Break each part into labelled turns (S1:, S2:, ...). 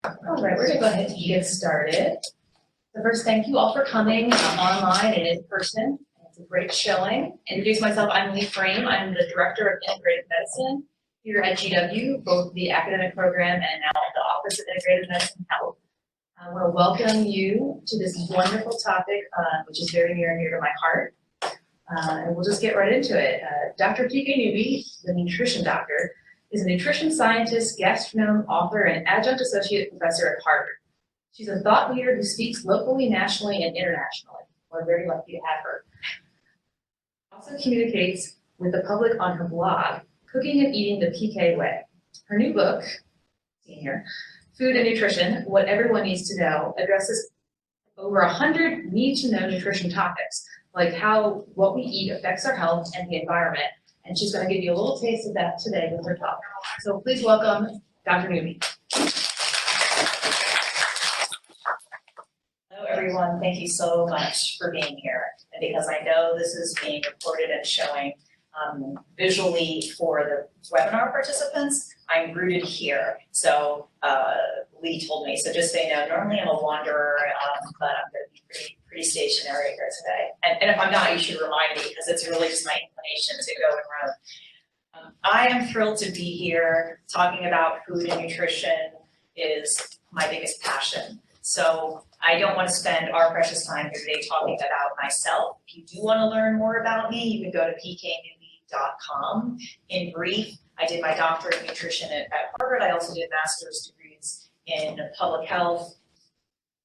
S1: All right, we're going to go ahead and get started. So first, thank you all for coming online and in person. It's a great showing. Introduce myself, I'm Lee Frame. I'm the Director of Integrative Medicine here at GW, both the academic program and now the Office of Integrative Medicine Health. I want to welcome you to this wonderful topic, which is very near and dear to my heart. And we'll just get right into it. Dr. Newby, the nutrition doctor, is a nutrition scientist, gastronome, author, and adjunct associate professor at Harvard. She's a thought leader who speaks locally, nationally, and internationally. We're very lucky to have her. Also communicates with the public on her blog, Cooking and Eating the PK Way. Her new book, seen here, Food and Nutrition, What Everyone Needs to Know, addresses over 100 need-to-know nutrition topics, like how what we eat affects our health and the environment. And she's going to give you a little taste of that today with her talk. So please welcome Dr. Newby.
S2: Hello, everyone. Thank you so much for being here. And because I know this is being recorded and showing visually for the webinar participants, I'm rooted here. So Lee told me, so just so you know, normally I'm a wanderer, but I'm going to be pretty stationary here today. And if I'm not, you should remind me, because it's really just my inclination to go and run. I am thrilled to be here. Talking about food and nutrition is my biggest passion. So I don't want to spend our precious time here today talking about myself. If you do want to learn more about me, you can go to pknewby.com. In brief, I did my doctorate in nutrition at Harvard. I also did master's degrees in public health,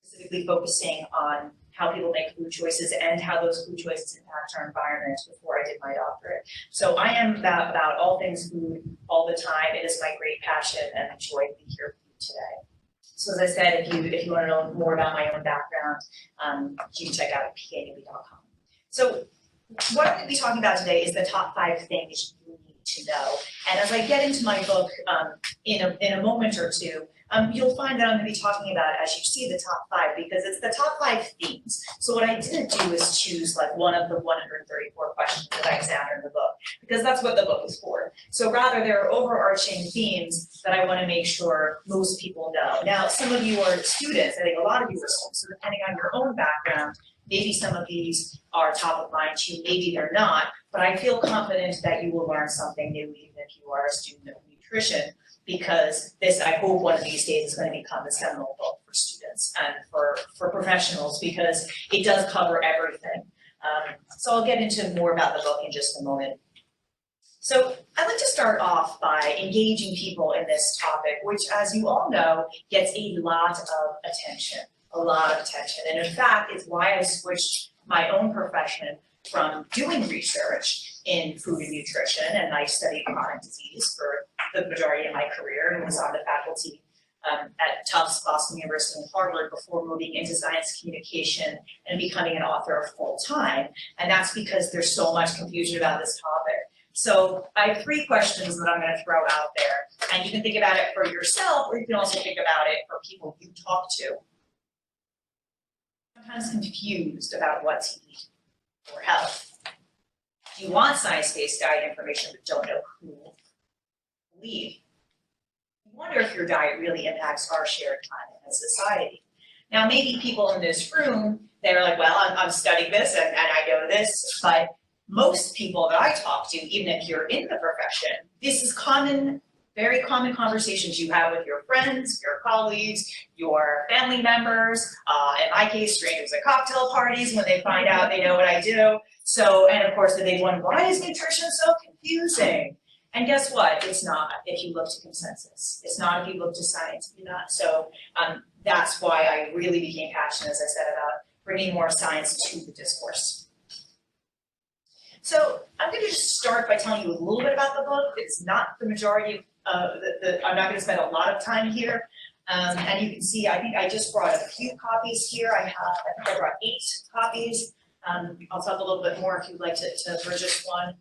S2: specifically focusing on how people make food choices and how those food choices impact our environment before I did my doctorate. So I am about all things food all the time. It is my great passion and I joy to be here with you today. So as I said, if you want to know more about my own background, you can check out pknewby.com. So what I'm going to be talking about today is the top 5 things you need to know. And as I get into my book in a moment or two, you'll find that I'm going to be talking about, as you see, the top 5, because it's the top 5 themes. So what I didn't do is choose like one of the 134 questions that I examined in the book, because that's what the book is for. So rather, there are overarching themes that I want to make sure most people know. Now, some of you are students. I think a lot of you are students. So depending on your own background, maybe some of these are top of mind to you, maybe they're not. But I feel confident that you will learn something new, even if you are a student of nutrition, because this, I hope one of these days, is going to become a seminal book for students and for professionals, because it does cover everything. So I'll get into more about the book in just a moment. So I'd like to start off by engaging people in this topic, which, as you all know, gets a lot of attention, And in fact, it's why I switched my own profession from doing research in food and nutrition, and I studied chronic disease for the majority of my career and was on the faculty at Tufts, Boston University, and Harvard before moving into science communication and becoming an author full time. And that's because there's so much confusion about this topic. So I have 3 questions that I'm going to throw out there, and you can think about it for yourself, or you can also think about it for people you talk to. Sometimes confused about what to eat for health. You want science-based diet information but don't know who to believe. You wonder if your diet really impacts our shared climate as society. Now, maybe people in this room, they're like, well, I'm studying this and I know this, but most people that I talk to, even if you're in the profession, this is common, very common conversations you have with your friends, your colleagues, your family members, in my case, strangers at cocktail parties when they find out they know what I do. So, and of course, the big one, why is nutrition so confusing? And guess what? It's not if you look to consensus. It's not if you look to science. You're not. So that's why I really became passionate, as I said, about bringing more science to the discourse. So I'm going to just start by telling you a little bit about the book. It's not the majority of I'm not going to spend a lot of time here. And you can see, I think I just brought a few copies here. I think I brought 8 copies. I'll talk a little bit more if you'd like to purchase one.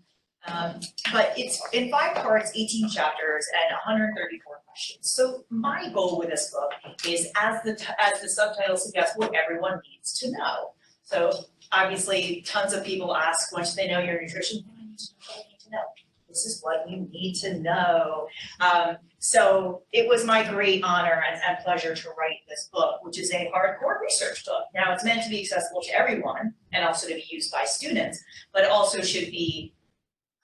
S2: But it's in 5 parts, 18 chapters, and 134 questions. So my goal with this book is, as the subtitle suggests, what everyone needs to know. So obviously, tons of people ask, once they know your nutrition, what do I need to know? This is what you need to know. So it was my great honor and pleasure to write this book, which is a hardcore research book. Now, it's meant to be accessible to everyone and also to be used by students, but it also should be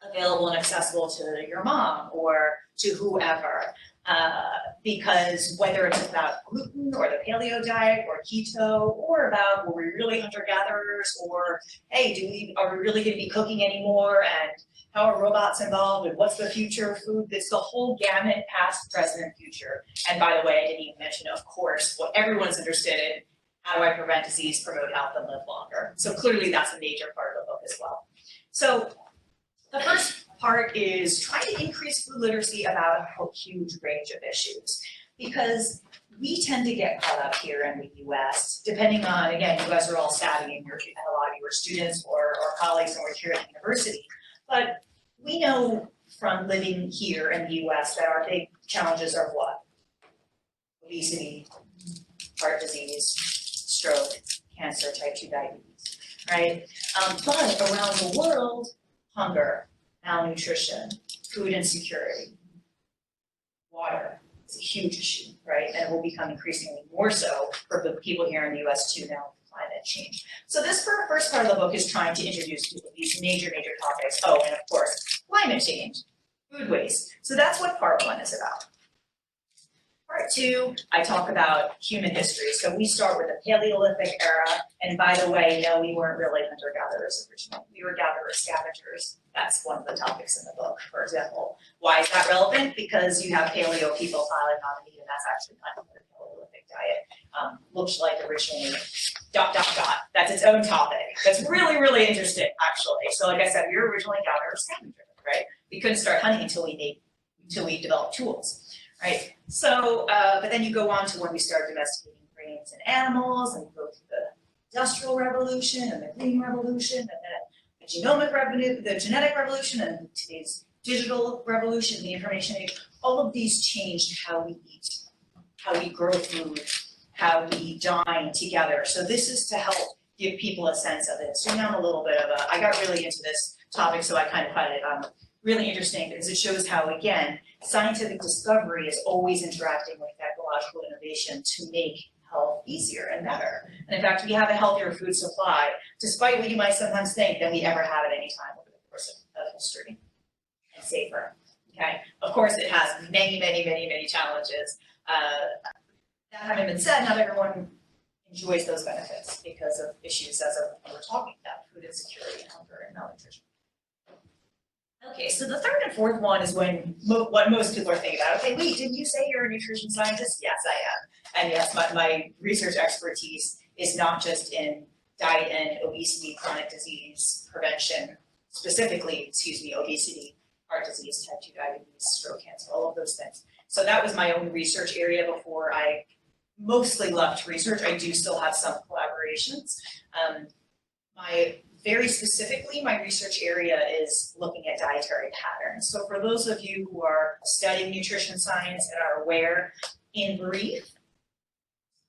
S2: available and accessible to your mom or to whoever. Because whether it's about gluten or the paleo diet or keto, or about were we really hunter-gatherers, or hey, are we really going to be cooking anymore, and how are robots involved, and what's the future of food? It's the whole gamut, past, present, and future. And by the way, I didn't even mention, of course, what everyone's interested in: how do I prevent disease, promote health, and live longer? So clearly, that's a major part of the book as well. So the first part is trying to increase food literacy about a huge range of issues, because we tend to get caught up here in the US, depending on, again, you guys are all savvy and a lot of you are students or colleagues and we're here at the university, but we know from living here in the US that our big challenges are what? Obesity, heart disease, stroke, cancer, type 2 diabetes, right? But around the world, hunger, malnutrition, food insecurity, water is a huge issue, right? And it will become increasingly more so for the people here in the US too now with climate change. So this first part of the book is trying to introduce people to these major topics. Oh, and of course, climate change, food waste. So that's what part 1 is about. Part 2, I talk about human history. So we start with the Paleolithic era, and by the way, no, we weren't really hunter-gatherers originally. We were gatherers-scavengers. That's one of the topics in the book, for example. Why is that relevant? Because you have paleo people filing on the meat, and that's actually kind of what the Paleolithic diet looks like originally. ... That's its own topic. That's really interesting, actually. So like I said, we were originally gatherers-scavengers, right? We couldn't start hunting until we developed tools. Right, so, but then you go on to when we start domesticating grains and animals, and go through the Industrial Revolution and the Green Revolution, and then the genetic revolution, and today's digital revolution, the information age. All of these changed how we eat, how we grow food, how we dine together. So this is to help give people a sense of it. So now I'm a little bit of I got really into this topic, so I kind of find it really interesting because it shows how, again, scientific discovery is always interacting with technological innovation to make health easier and better. And in fact, we have a healthier food supply, despite what you might sometimes think, than we ever have at any time over the course of history, and safer. Okay. Of course, it has many challenges. That having been said, not everyone enjoys those benefits because of issues as we're talking about: food insecurity, hunger, and malnutrition. Okay, so the third and fourth one is when what most people are thinking about. Okay, wait, didn't you say you're a nutrition scientist? Yes, I am. And yes, my research expertise is not just in diet and obesity, chronic disease prevention, specifically, obesity, heart disease, type 2 diabetes, stroke, cancer, all of those things. So that was my own research area before I mostly left research. I do still have some collaborations. Very specifically, my research area is looking at dietary patterns. So for those of you who are studying nutrition science and are aware, in brief,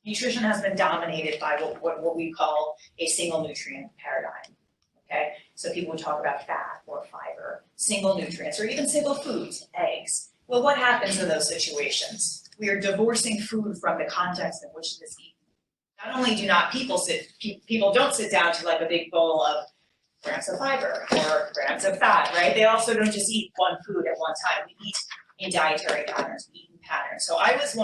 S2: nutrition has been dominated by what we call a single nutrient paradigm. Okay, so people would talk about fat or fiber, single nutrients, or even single foods, eggs. Well, what happens in those situations? We are divorcing food from the context in which it is eaten. Not only do not people don't sit down to like a big bowl of grams of fiber or grams of fat, right? They also don't just eat one food at one time. We eat in dietary patterns, eating patterns. So I was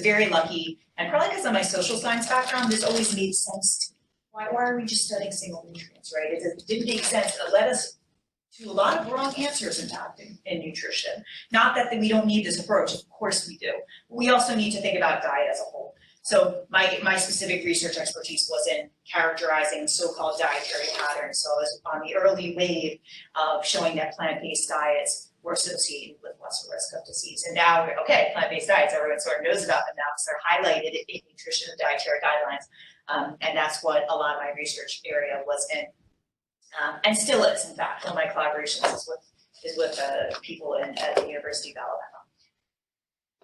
S2: very lucky, and probably because of my social science background, this always made sense to me. Why are we just studying single nutrients, right? It didn't make sense. It led us to a lot of wrong answers, in fact, in nutrition. Not that we don't need this approach, of course we do. We also need to think about diet as a whole. So my specific research expertise was in characterizing so-called dietary patterns. So I was on the early wave of showing that plant-based diets were associated with lesser risk of disease. And now, okay, plant-based diets, everyone sort of knows about them now because they're highlighted in nutrition and dietary guidelines. And that's what a lot of my research area was in. And still is, in fact. One of my collaborations is with people at the University of Alabama.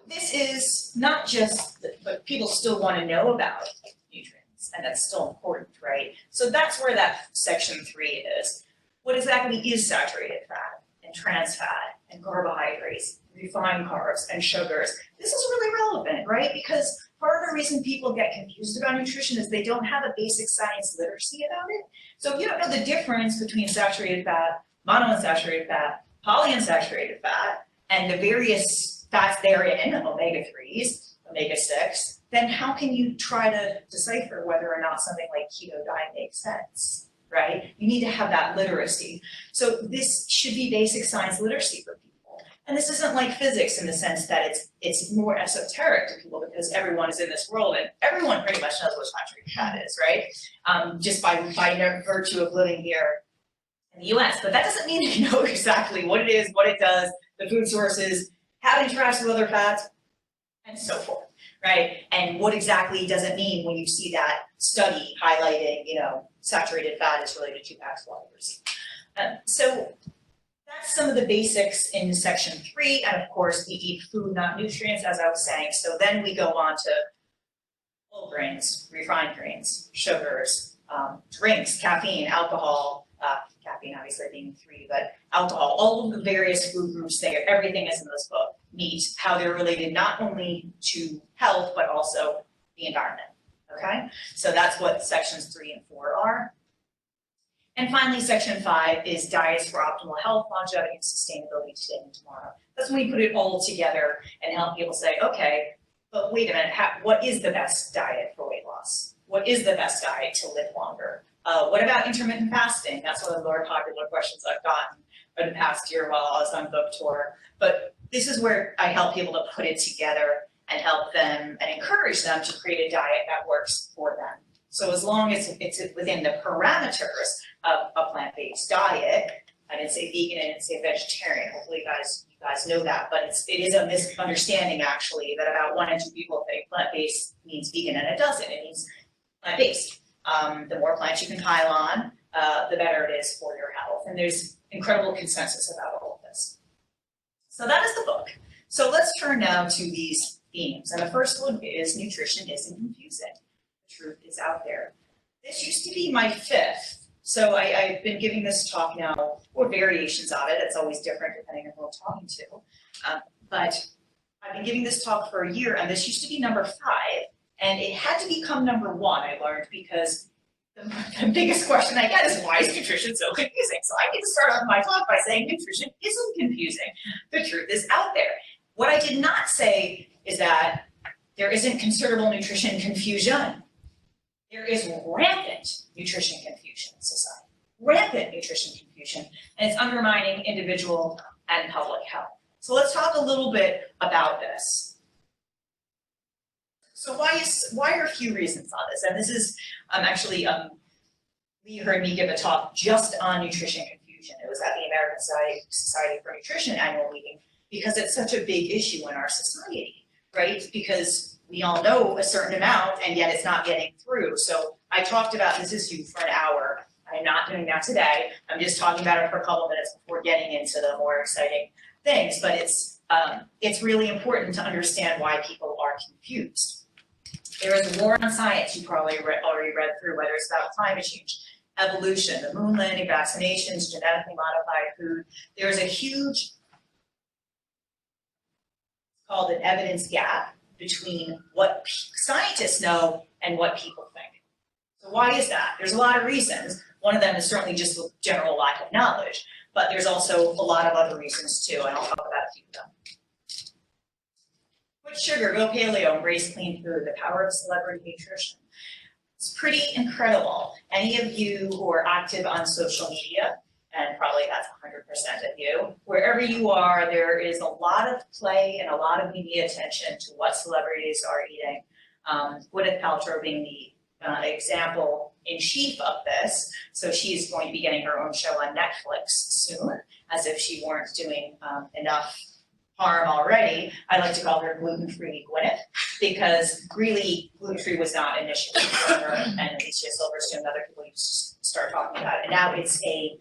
S2: This is not just, but people still want to know about nutrients, and that's still important, right? So that's where that section 3 is. What exactly is saturated fat, and trans fat, and carbohydrates, refined carbs and sugars. This is really relevant, right? Because part of the reason people get confused about nutrition is they don't have a basic science literacy about it. So if you don't know the difference between saturated fat, monounsaturated fat, polyunsaturated fat, and the various fats therein, omega-3s, omega-6, then how can you try to decipher whether or not something like keto diet makes sense, right? You need to have that literacy. So this should be basic science literacy for people. And this isn't like physics in the sense that it's more esoteric to people because everyone is in this world and everyone pretty much knows what saturated fat is, right? Just by virtue of living here in the US. But that doesn't mean you know exactly what it is, what it does, the food sources, how it interacts with other fats, and so forth, right? And what exactly does it mean when you see that study highlighting, saturated fat is related to X, Y, or Z. So that's some of the basics in section 3. And of course, we eat food, not nutrients, as I was saying. So then we go on to whole grains, refined grains, sugars, drinks, caffeine, alcohol, caffeine obviously being 3, but alcohol, all of the various food groups there, everything is in this book. Meat, how they're related not only to health, but also the environment, okay? So that's what sections 3 and 4 are. And finally, section 5 is diets for optimal health, longevity, and sustainability today and tomorrow. That's when we put it all together and help people say, okay, but wait a minute, what is the best diet for weight loss? What is the best diet to live longer? What about intermittent fasting? That's one of the more popular questions I've gotten for the past year while I was on book tour. But this is where I help people to put it together and help them and encourage them to create a diet that works for them. So as long as it's within the parameters of a plant-based diet, I didn't say vegan, I didn't say vegetarian. Hopefully you guys know that, but it is a misunderstanding actually that about 1 in 2 people think plant-based means vegan, and it doesn't. It means plant-based. The more plants you can pile on, the better it is for your health. And there's incredible consensus about all of this. So that is the book. So let's turn now to these themes. And the first one is nutrition isn't confusing. The truth is out there. This used to be my 5th. So I've been giving this talk now, or variations of it. It's always different depending on who I'm talking to. But I've been giving this talk for a year, and this used to be number 5. And it had to become number 1, I learned, because the biggest question I get is, why is nutrition so confusing? So I get to start off my talk by saying nutrition isn't confusing. The truth is out there. What I did not say is that there isn't considerable nutrition confusion. There is rampant nutrition confusion in society. Rampant nutrition confusion, and it's undermining individual and public health. So let's talk a little bit about this. So why are a few reasons on this? And this is actually, Lee heard me give a talk just on nutrition confusion. It was at the American Society for Nutrition annual meeting because it's such a big issue in our society, right? Because we all know a certain amount and yet it's not getting through. So I talked about this issue for an hour. I'm not doing that today. I'm just talking about it for a couple of minutes before getting into the more exciting things. But it's really important to understand why people are confused. There is a war on science you probably already read through, whether it's about climate change, evolution, the moon landing, vaccinations, genetically modified food. There's a huge, called an evidence gap between what scientists know and what people think. So why is that? There's a lot of reasons. One of them is certainly just the general lack of knowledge, but there's also a lot of other reasons too, and I'll talk about a few of them. Quit sugar, go paleo, embrace clean food, the power of celebrity nutrition. It's pretty incredible. Any of you who are active on social media, and probably that's 100% of you, wherever you are, there is a lot of play and a lot of media attention to what celebrities are eating. Gwyneth Paltrow being the example in chief of this. So she's going to be getting her own show on Netflix soon, as if she weren't doing enough harm already. I like to call her gluten-free Gwyneth, because really gluten-free was not an issue for her and Alicia Silverstone and other people used to start talking about it. And now it's a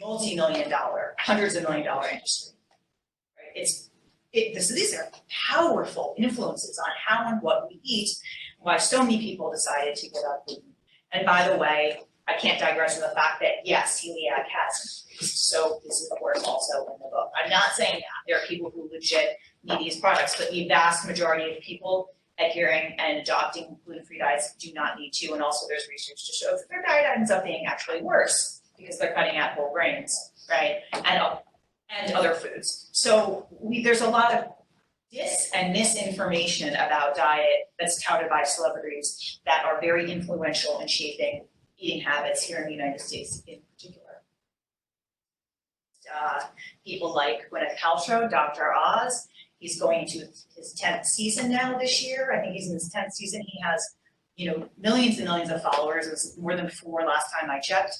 S2: multi-million-dollar, hundreds of million-dollar industry. Right? These are powerful influences on how and what we eat, why so many people decided to give up gluten. And by the way, I can't digress from the fact that, yes, celiac has increased, so this is of course also in the book. I'm not saying that. There are people who legit need these products, but the vast majority of people adhering and adopting gluten-free diets do not need to, and also there's research to show that their diet ends up being actually worse because they're cutting out whole grains, right, and other foods. So there's a lot of and misinformation about diet that's touted by celebrities that are very influential in shaping eating habits here in the United States in particular. People like Gwyneth Paltrow, Dr. Oz, he's going to his 10th season now this year. I think he's in his 10th season. He has, millions and millions of followers. It was more than 4 last time I checked.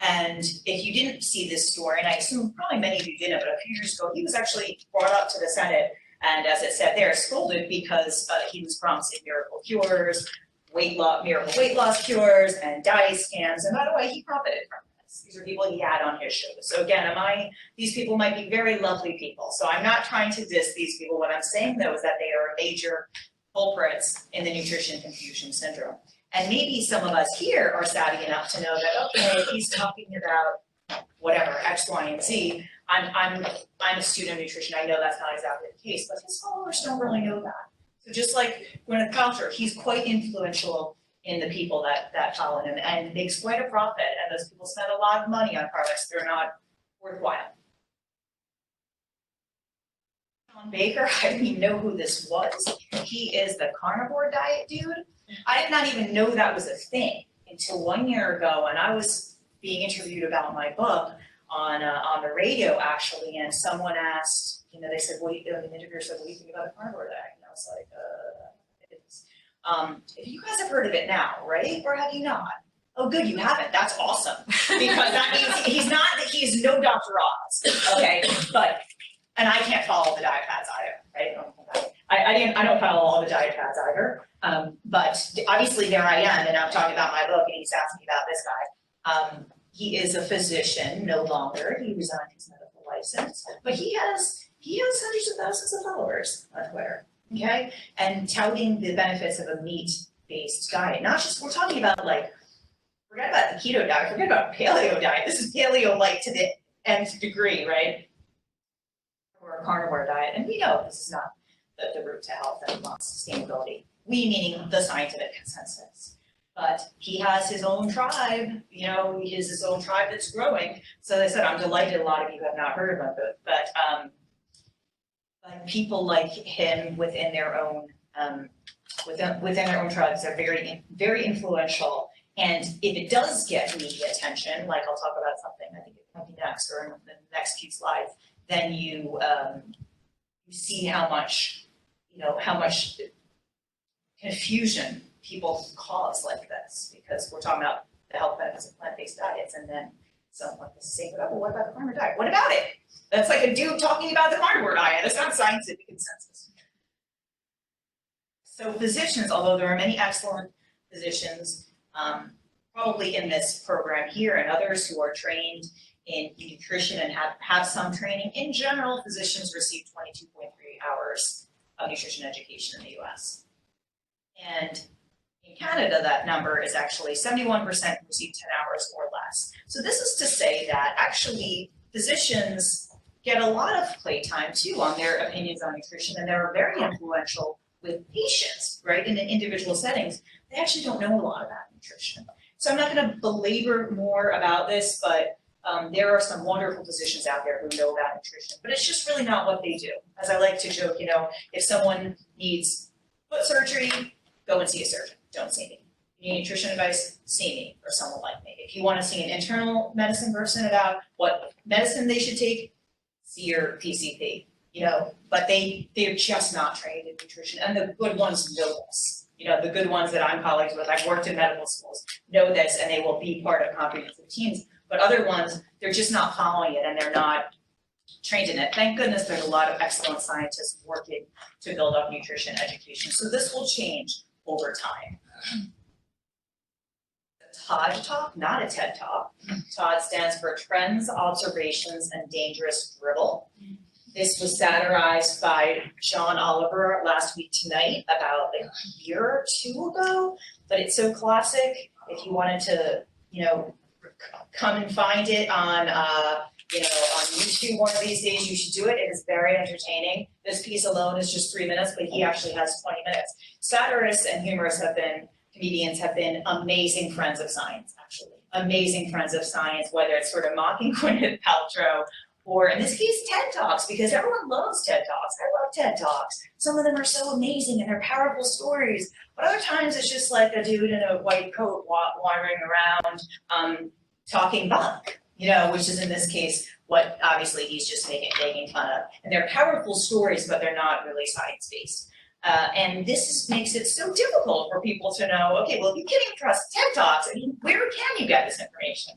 S2: And if you didn't see this story, and I assume probably many of you didn't, but a few years ago, he was actually brought up to the Senate and, as it said there, scolded because he was promising miracle cures, miracle weight loss cures, and diet scams. And by the way, he profited from this. These are people he had on his show. So again, these people might be very lovely people. So I'm not trying to diss these people. What I'm saying, though, is that they are major culprits in the nutrition confusion syndrome. And maybe some of us here are savvy enough to know that, okay, if he's talking about whatever, X, Y, and Z, I'm a student of nutrition. I know that's not exactly the case, but his followers don't really know that. So just like Gwyneth Paltrow, he's quite influential in the people that follow him and makes quite a profit. And those people spend a lot of money on products that are not worthwhile. John Baker, I didn't even know who this was. He is the Carnivore Diet dude. I did not even know that was a thing until 1 year ago when I was being interviewed about my book on the radio, actually, and someone asked, they said, the interviewer said, what do you think about the Carnivore Diet? And I was like, if you guys have heard of it now, right? Or have you not? Oh, good, you haven't. That's awesome. Because that means he's no Dr. Oz, okay? And I can't follow the diet paths either, right? I don't follow all the diet paths either. But obviously there I am, and I'm talking about my book, and he's asking me about this guy. He is a physician, no longer. He resigned his medical license, but he has hundreds of thousands of followers on Twitter, okay? And touting the benefits of a meat-based diet. Not just, we're talking about forget about the keto diet, forget about paleo diet. This is paleo-like to the nth degree, right? Or a carnivore diet, and we know this is not the route to health and sustainability. We meaning the scientific consensus. But he has his own tribe, he has his own tribe that's growing. So as I said, I'm delighted a lot of you have not heard of it, but people like him within their own tribes are very, very influential. And if it does get media attention, like I'll talk about something, I think it might be next or in the next few slides, then you see how much confusion people cause like this, because we're talking about the health benefits of plant-based diets, and then someone like this saying, well, what about the carnivore diet? What about it? That's like a dude talking about the carnivore diet. It's not scientific consensus. So physicians, although there are many excellent physicians, probably in this program here and others who are trained in nutrition and have some training, in general, physicians receive 22.3 hours of nutrition education in the US. And in Canada, that number is actually 71% receive 10 hours or less. So this is to say that actually physicians get a lot of playtime too on their opinions on nutrition, and they're very influential with patients, right? In individual settings, they actually don't know a lot about nutrition. So I'm not going to belabor more about this, but there are some wonderful physicians out there who know about nutrition, but it's just really not what they do. As I like to joke, if someone needs foot surgery, go and see a surgeon. Don't see me. If you need nutrition advice, see me or someone like me. If you want to see an internal medicine person about what medicine they should take, see your PCP. But they're just not trained in nutrition, and the good ones know this. The good ones that I'm colleagues with, I've worked in medical schools, know this, and they will be part of comprehensive teams. But other ones, they're just not following it, and they're not trained in it. Thank goodness there's a lot of excellent scientists working to build up nutrition education. So this will change over time. The TOD Talk, not a TED Talk. TOD stands for Trends, Observations, and Dangerous Dribble. This was satirized by John Oliver last week tonight, about a year or two ago, but it's so classic. If you wanted to, come and find it on, on YouTube one of these days. You should do it. It is very entertaining. This piece alone is just 3 minutes, but he actually has 20 minutes. Satirists and humorists comedians have been amazing friends of science, actually. Amazing friends of science, whether it's sort of mocking Gwyneth Paltrow or, in this case, TED Talks, because everyone loves TED Talks. I love TED Talks. Some of them are so amazing and they're powerful stories. But other times it's just like a dude in a white coat wandering around talking bunk, which is in this case what obviously he's just making fun of. And they're powerful stories, but they're not really science-based. And this makes it so difficult for people to know, okay, well, if you can't trust TED Talks, where can you get this information?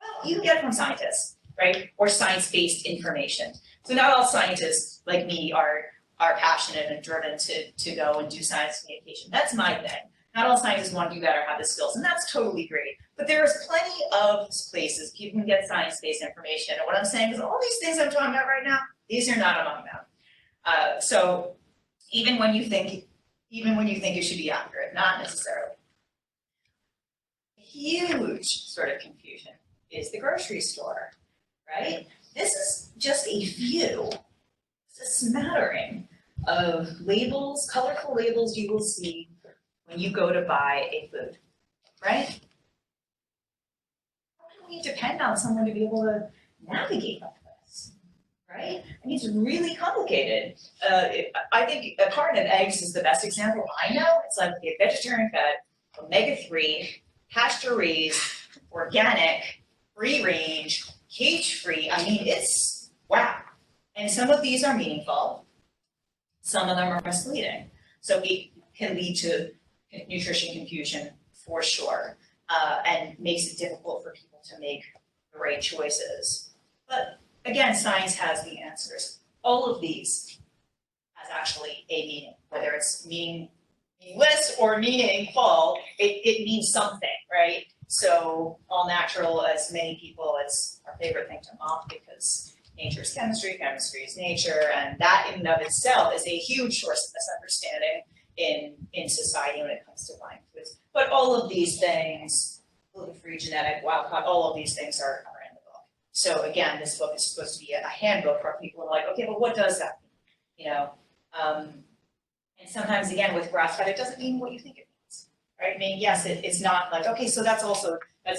S2: Well, you can get it from scientists, right? Or science-based information. So not all scientists like me are passionate and driven to go and do science communication. That's my thing. Not all scientists want to do that or have the skills, and that's totally great. But there's plenty of places people can get science-based information. And what I'm saying is all these things I'm talking about right now, these are not among them. So even when you think it should be accurate, not necessarily. Huge sort of confusion is the grocery store, right? This is just a few, it's a smattering of labels, colorful labels you will see when you go to buy a food, right? How can we depend on someone to be able to navigate like this, right? It's really complicated. I think a carton of eggs is the best example I know. It's like a vegetarian fed, omega-3, pasture-raised, organic, free-range, cage-free. It's wow. And some of these are meaningful. Some of them are misleading. So it can lead to nutrition confusion for sure, and makes it difficult for people to make the right choices. But again, science has the answers. All of these has actually a meaning, whether it's meaningless or meaningful, it means something, right? So all natural, as many people, it's our favorite thing to mock because nature is chemistry, chemistry is nature, and that in and of itself is a huge source of misunderstanding in society when it comes to buying foods. But all of these things, gluten-free, genetic, wild-caught, all of these things are in the book. So again, this book is supposed to be a handbook for people who are like, okay, well, what does that mean? And sometimes, again, with grass-fed, it doesn't mean what you think it means, right? Yes, it's not like, okay, so that's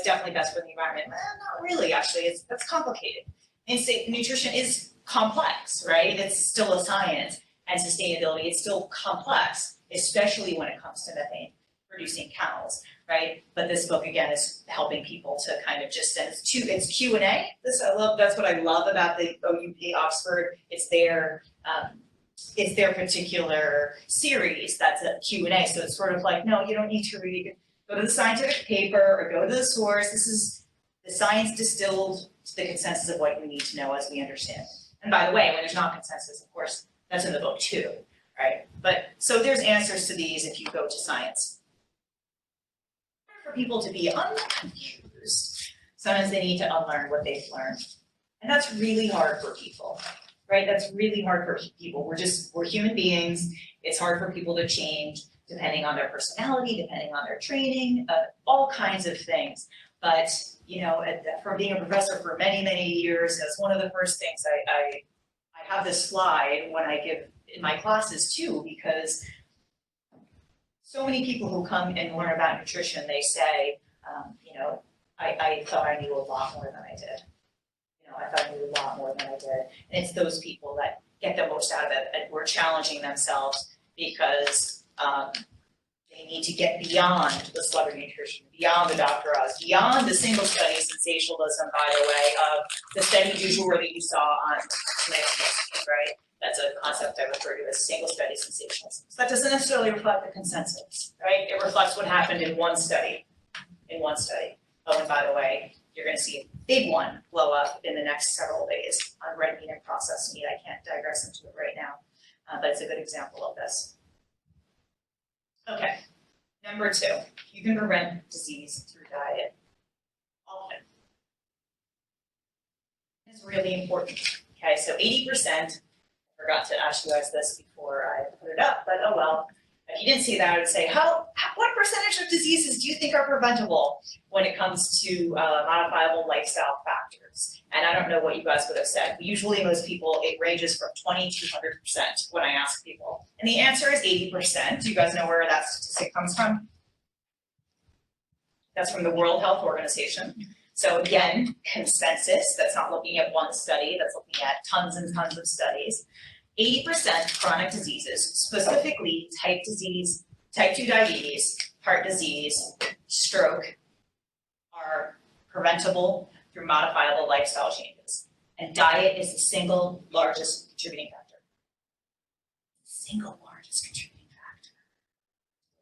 S2: definitely best for the environment. Well, not really, actually. That's complicated. And nutrition is complex, right? It's still a science, and sustainability is still complex, especially when it comes to methane producing cows, right? But this book again is helping people to kind of just, and it's Q&A. That's what I love about the OUP Oxford. It's their particular series that's a Q&A. So it's sort of like, no, you don't need to read. Go to the scientific paper or go to the source. This is the science distilled to the consensus of what you need to know as we understand it. And by the way, when there's not consensus, of course, that's in the book too, right? But so there's answers to these if you go to science. For people to be unconfused, sometimes they need to unlearn what they've learned. And that's really hard for people, right? That's really hard for people. We're human beings. It's hard for people to change depending on their personality, depending on their training, all kinds of things. But, from being a professor for many, many years, that's one of the first things I have this slide when I give in my classes too, because so many people who come and learn about nutrition, they say, I thought I knew a lot more than I did. I thought I knew a lot more than I did. And it's those people that get the most out of it, and we're challenging themselves because they need to get beyond the celebrity nutrition, beyond the Dr. Oz, beyond the single study sensationalism, by the way, of the study du jour that you saw on Netflix, right? That's a concept I refer to as single study sensationalism. So that doesn't necessarily reflect the consensus, right? It reflects what happened in one study. Oh, and by the way, you're going to see a big one blow up in the next several days on red meat and processed meat. I can't digress into it right now, but it's a good example of this. Okay, number 2, you can prevent disease through diet. Often. It's really important. Okay, so 80%, I forgot to ask you guys this before I put it up, but oh well, If you didn't see that, I would say, what percentage of diseases do you think are preventable when it comes to modifiable lifestyle factors? And I don't know what you guys would have said. Usually most people, it ranges from 20 to 100% when I ask people. And the answer is 80%. Do you guys know where that statistic comes from? That's from the World Health Organization. So again, consensus, that's not looking at one study, that's looking at tons and tons of studies. 80% chronic diseases, specifically type 2 diabetes, heart disease, stroke, are preventable through modifiable lifestyle changes. And diet is the single largest contributing factor. Single largest contributing factor.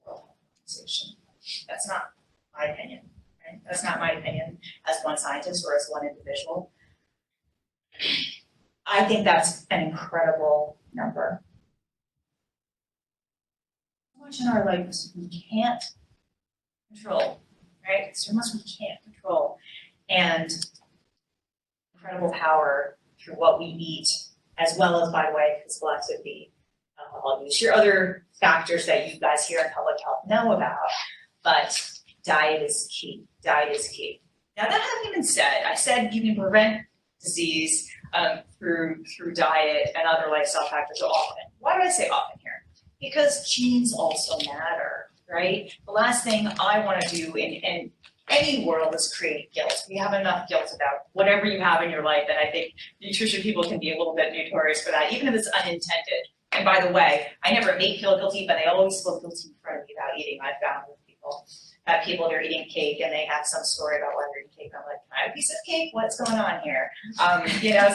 S2: World Health Organization. That's not my opinion, right? That's not my opinion as one scientist or as one individual. I think that's an incredible number. So much in our life we can't control, right? So much we can't control. And incredible power through what we eat, as well as by way of physical activity. I'll use your other factors that you guys here in public health know about, but diet is key. Diet is key. Now that having been said, I said you can prevent disease through diet and other lifestyle factors often. Why do I say often here? Because genes also matter, right? The last thing I want to do in any world is create guilt. We have enough guilt about whatever you have in your life, and I think nutrition people can be a little bit notorious for that, even if it's unintended. And by the way, I never make feel guilty, but they always feel guilty in front of me about eating. I've found with people. They're eating cake and they have some story about why they're eating cake. I'm like, can I have a piece of cake? What's going on here?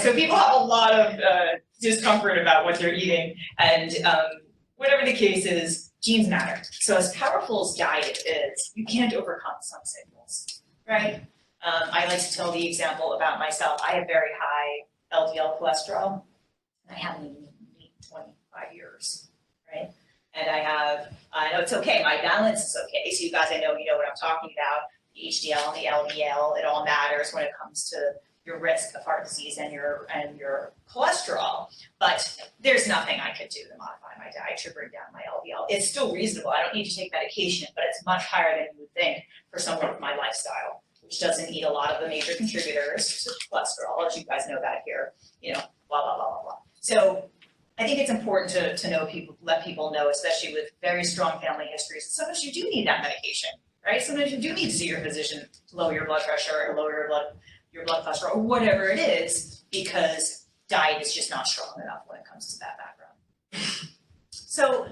S2: So people have a lot of discomfort about what they're eating, and whatever the case is, genes matter. So as powerful as diet is, you can't overcome some signals, right? I like to tell the example about myself. I have very high LDL cholesterol. I haven't eaten meat in 25 years, right? And I know it's okay, my balance is okay. So you guys, I know you know what I'm talking about. The HDL and the LDL, it all matters when it comes to your risk of heart disease and your cholesterol. But there's nothing I could do to modify my diet to bring down my LDL. It's still reasonable. I don't need to take medication, but it's much higher than you would think for someone with my lifestyle, which doesn't eat a lot of the major contributors to cholesterol, as you guys know that here, blah, blah, blah, blah, blah. So I think it's important to know let people know, especially with very strong family histories, sometimes you do need that medication, right? Sometimes you do need to see your physician to lower your blood pressure or lower your blood cholesterol or whatever it is, because diet is just not strong enough when it comes to that background. So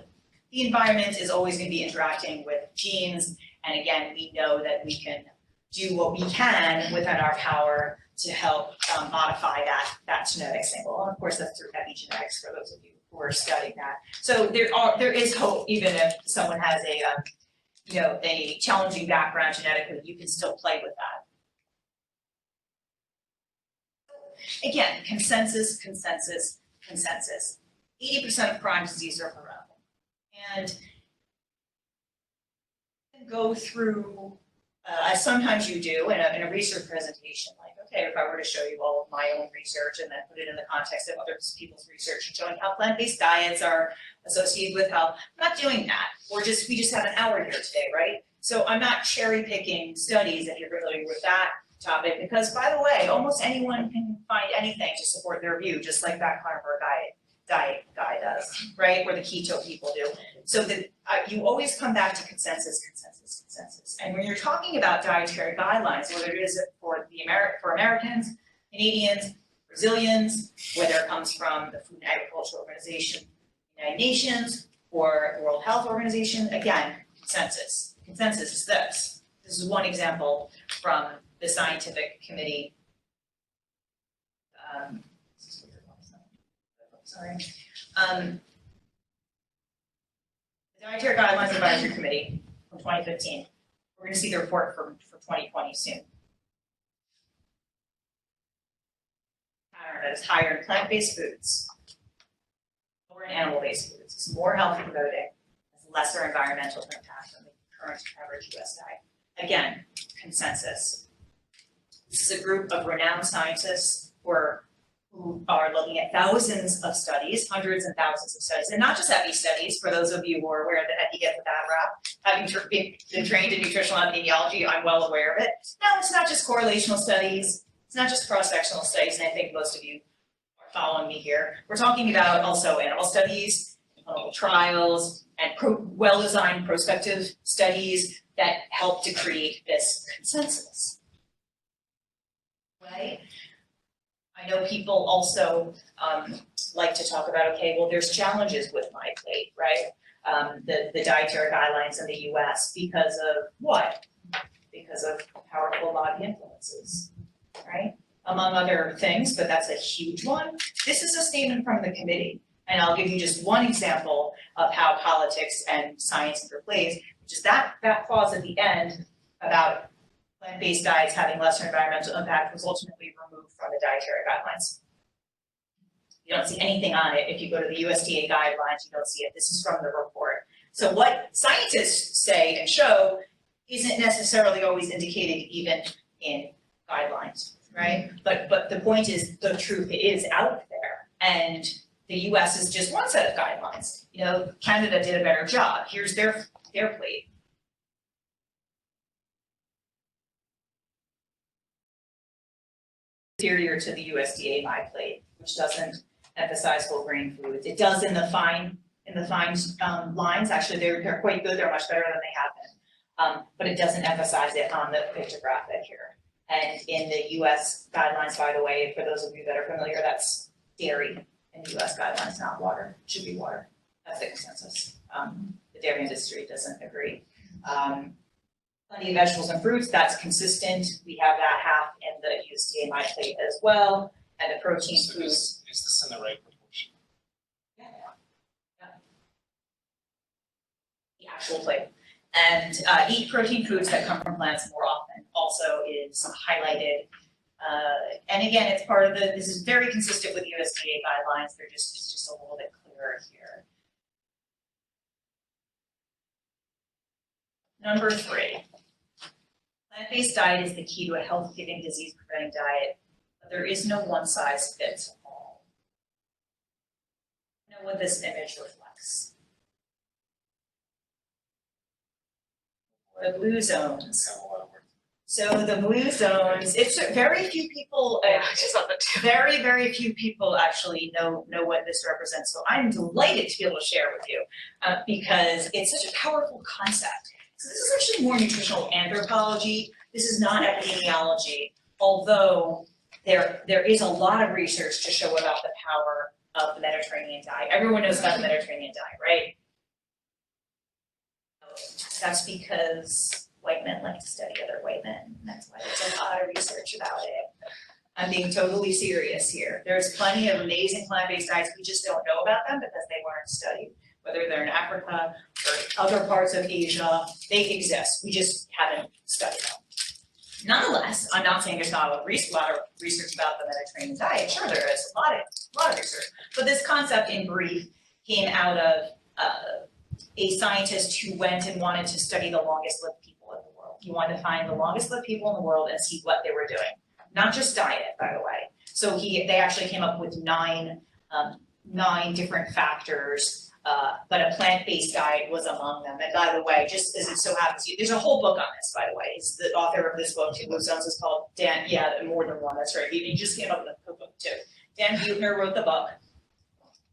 S2: the environment is always going to be interacting with genes, and again, we know that we can do what we can within our power to help modify that genetic signal. And of course, that's through epigenetics for those of you who are studying that. So there is hope, even if someone has a challenging background genetically, you can still play with that. Again, consensus. 80% of chronic diseases are preventable. And go through, as sometimes you do in a research presentation, like, okay, if I were to show you all of my own research and then put it in the context of other people's research and showing how plant-based diets are associated with health, I'm not doing that. We just have an hour here today, right? So I'm not cherry picking studies if you're familiar with that topic, because by the way, almost anyone can find anything to support their view, just like that Carnivore Diet guy does, right? Or the keto people do. So that you always come back to consensus. And when you're talking about dietary guidelines, whether it is for Americans, Canadians, Brazilians, whether it comes from the Food and Agriculture Organization, United Nations, or the World Health Organization, again, consensus. Consensus is this. This is one example from the scientific committee. The Dietary Guidelines Advisory Committee from 2015. We're going to see the report for 2020 soon. Pattern that is higher in plant-based foods, lower in animal-based foods. It's more health promoting, has lesser environmental impact than the current average U.S. diet. Again, consensus. This is a group of renowned scientists who are who are looking at thousands of studies, hundreds and thousands of studies, and not just EPI studies, for those of you who are aware that EPI gets a bad rap. Having been trained in nutritional epidemiology, I'm well aware of it. No, it's not just correlational studies, it's not just cross-sectional studies, and I think most of you are following me here. We're talking about also animal studies, clinical trials, and well-designed prospective studies that help to create this consensus, right? I know people also like to talk about, okay, well, there's challenges with my plate, right? The dietary guidelines in the US because of what? Because of powerful lobby influences, right? Among other things, but that's a huge one. This is a statement from the committee, and I'll give you just one example of how politics and science interplays, which is that clause at the end about plant-based diets having lesser environmental impact was ultimately removed from the dietary guidelines. You don't see anything on it. If you go to the USDA guidelines, you don't see it. This is from the report. So what scientists say and show isn't necessarily always indicated even in guidelines, right? But the point is the truth is out there, and the US is just one set of guidelines. You know, Canada did a better job. Here's their plate. Superior to the USDA My Plate, which doesn't emphasize whole grain foods. It does in the fine lines. Actually, they're quite good. They're much better than they have been. But it doesn't emphasize it on the pictographic here. And in the US guidelines, by the way, for those of you that are familiar, that's dairy in the US guidelines, not water. It should be water. That's the consensus. The dairy industry doesn't agree. Plenty of vegetables and fruits, that's consistent. We have that half in the USDA My Plate as well. And the protein foods.
S3: Is this in the right proportion?
S2: Yeah. The actual plate. And eat protein foods that come from plants more often also is highlighted. And again, it's part of this is very consistent with USDA guidelines. It's just a little bit clearer here. Number 3. Plant-based diet is the key to a health-giving, disease-preventing diet, but there is no one-size-fits-all. You know what this image reflects? The blue zones.
S3: Have a lot of work.
S2: So the blue zones, it's very few people, very, very few people actually know what this represents. So I'm delighted to be able to share with you because it's such a powerful concept. So this is actually more nutritional anthropology. This is not epidemiology, although there is a lot of research to show about the power of the Mediterranean diet. Everyone knows about the Mediterranean diet, right? That's because white men like to study other white men. That's why there's a lot of research about it. I'm being totally serious here. There's plenty of amazing plant-based diets. We just don't know about them because they weren't studied. Whether they're in Africa or other parts of Asia, they exist. We just haven't studied them. Nonetheless, I'm not saying there's not a lot of research about the Mediterranean diet. Sure, there is a lot of research. But this concept, in brief, came out of a scientist who went and wanted to study the longest-lived people in the world. He wanted to find the longest-lived people in the world and see what they were doing. Not just diet, by the way. So they actually came up with nine different factors. But a plant-based diet was among them. And by the way, just as it so happens, there's a whole book on this, by the way. It's the author of this book, Blue Zones, is called Dan, more than one, that's right. He just came up with a book too. Dan Buettner wrote the book.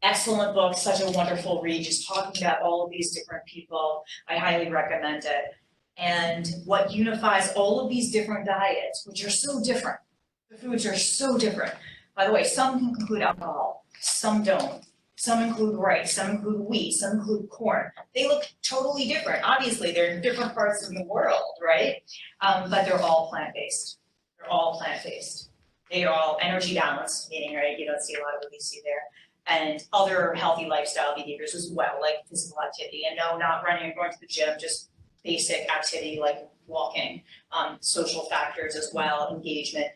S2: Excellent book, such a wonderful read, just talking about all of these different people. I highly recommend it. And what unifies all of these different diets, which are so different, the foods are so different. By the way, some include alcohol, some don't. Some include rice, some include wheat, some include corn. They look totally different. Obviously, they're in different parts of the world, right? But they're all plant-based. They're all plant-based. They are all energy balanced, meaning, right, you don't see a lot of obesity there. And other healthy lifestyle behaviors as well, like physical activity. And no, not running or going to the gym, just basic activity like walking. Social factors as well, engagement.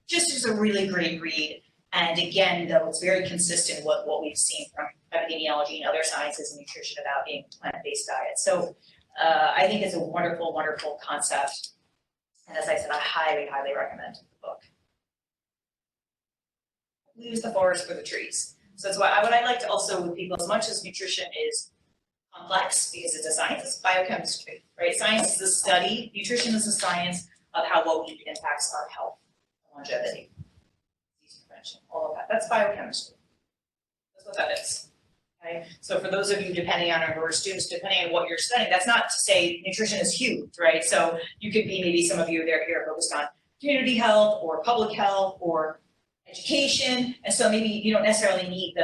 S2: Just is a really great read. And again, though, it's very consistent with what we've seen from epidemiology and other sciences and nutrition about being plant-based diets. So I think it's a wonderful, wonderful concept. And as I said, I highly, highly recommend the book. lose the forest for the trees. So that's why what I like to also with people, as much as nutrition is complex because it's a science, it's biochemistry, right? Science is the study, nutrition is the science of how what we eat impacts our health, longevity, disease prevention, all of that. That's biochemistry. That's what that is. Okay? So for those of you, depending on your students, depending on what you're studying, that's not to say nutrition is huge, right? So you could be, maybe some of you there here focused on community health or public health or education, and so maybe you don't necessarily need